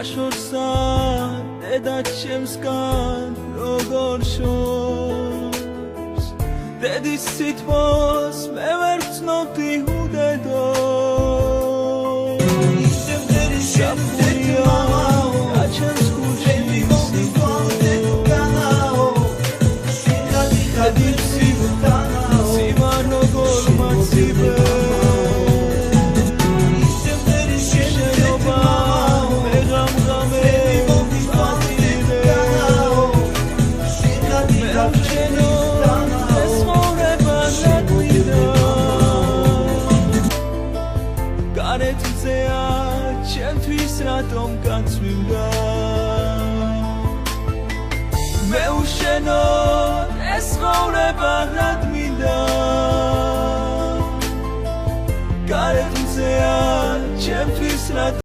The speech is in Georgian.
გაშორსა დედა ჩემსგან როგორ შორს დედის სითბოს მე ვერ ვცნობდი უდედო ჩემთვის რატომ გაწვიმდა მე უშენოდ ეს ცხოვრება რად მინდა გარეთ მზეა ჩემთვის რატომ